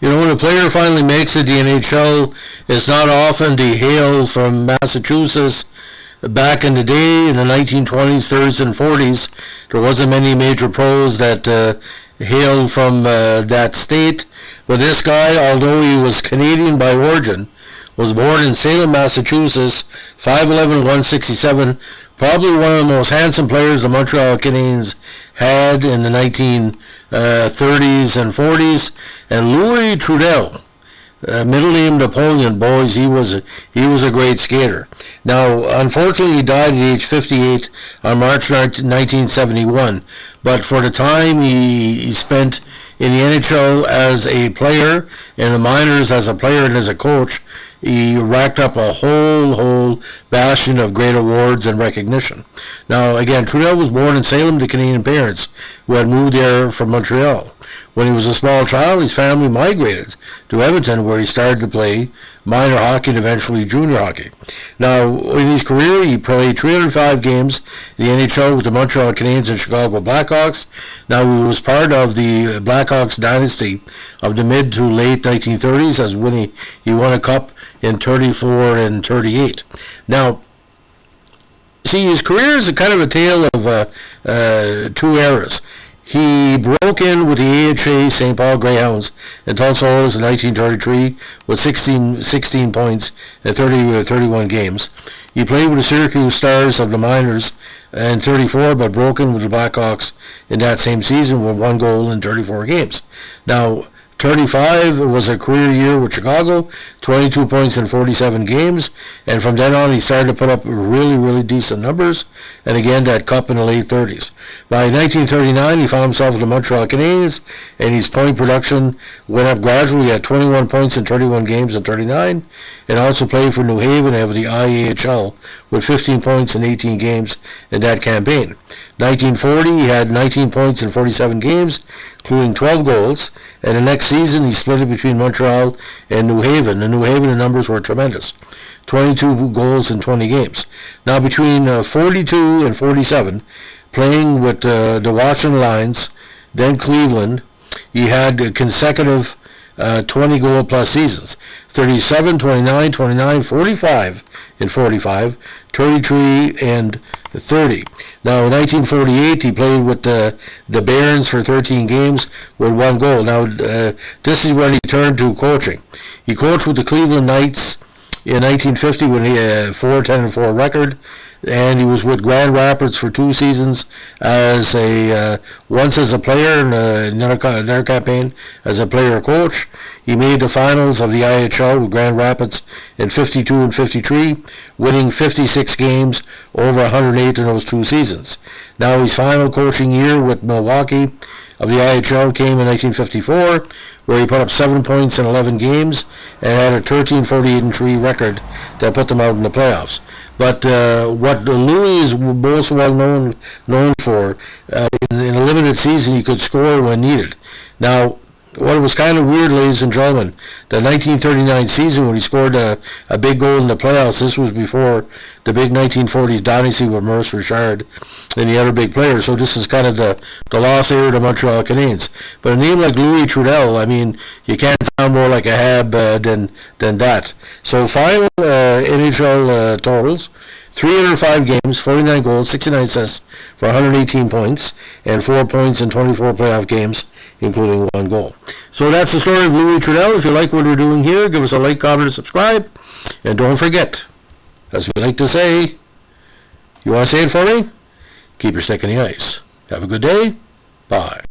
When a player finally makes it the NHL, it's not often to hail from Massachusetts. Back in the day, in the 1920s, 30s, and 40s, there wasn't many major pros that hailed from that state. But this guy, although he was Canadian by origin, was born in Salem, Massachusetts, 5'11", 167, probably one of the most handsome players the Montreal Canadiens had in the 1930s and 40s. And Louis Trudel, middle name Napoleon, boys, he was a great skater. Now, unfortunately, he died at age 58 on March 1971. But for the time he spent in the NHL as a player, in the minors as a player and as a coach, he racked up a whole bastion of great awards and recognition. Now, again, Trudel was born in Salem to Canadian parents who had moved there from Montreal. When he was a small child, his family migrated to Edmonton, where he started to play minor hockey and eventually junior hockey. Now, in his career, he played 305 games in the NHL with the Montreal Canadiens and Chicago Blackhawks. Now, he was part of the Blackhawks dynasty of the mid to late 1930s, as when he won a cup in 34 and 38. Now, see, his career is a kind of a tale of two eras. He broke in with the AHA St. Paul Greyhounds in Tulsa Oilers in 1933 with 16 points in 31 games. He played with the Syracuse Stars of the minors in 34, but broke in with the Blackhawks in that same season with 1 goal in 34 games. Now, 35 was a career year with Chicago, 22 points in 47 games, and from then on he started to put up really decent numbers, and again that cup in the late 30s. By 1939 he found himself with the Montreal Canadiens, and his point production went up gradually at 21 points in 31 games in 39, and also played for New Haven of the IAHL with 15 points in 18 games in that campaign. 1940 he had 19 points in 47 games, including 12 goals, and the next season he split it between Montreal and New Haven. In New Haven the numbers were tremendous, 22 goals in 20 games. Now between 42 and 47, playing with the Washington Lions, then Cleveland, he had consecutive 20 goal plus seasons, 37, 29, 29, 45 and 45, 33 and 30. Now in 1948 he played with the Barons for 13 games with 1 goal. Now this is when he turned to coaching. He coached with the Cleveland Knights in 1950 when he had a 4-10-4 record, and he was with Grand Rapids for 2 seasons as once as a player and another campaign as a player coach. He made the finals of the IHL with Grand Rapids in 52 and 53, winning 56 games, over 108 in those 2 seasons. Now his final coaching year with Milwaukee of the IHL came in 1954, where he put up 7 points in 11 games and had a 13-48-3 record that put them out in the playoffs. But what Louis is most well known for, in a limited season, he could score when needed. Now, what was kind of weird, ladies and gentlemen, the 1939 season when he scored a big goal in the playoffs, this was before the big 1940s dynasty with Maurice Richard and the other big players. So this is kind of the lost era of the Montreal Canadiens. But a name like Louis Trudel, I mean, you can't sound more like a Hab than that. So final NHL totals: 305 games, 49 goals, 69 assists for 118 points, and 4 points in 24 playoff games, including 1 goal. So that's the story of Louis Trudel. If you like what we're doing here, give us a like, comment, and subscribe. And don't forget, as we like to say, you want to say it for me? Keep your stick in the ice. Have a good day. Bye.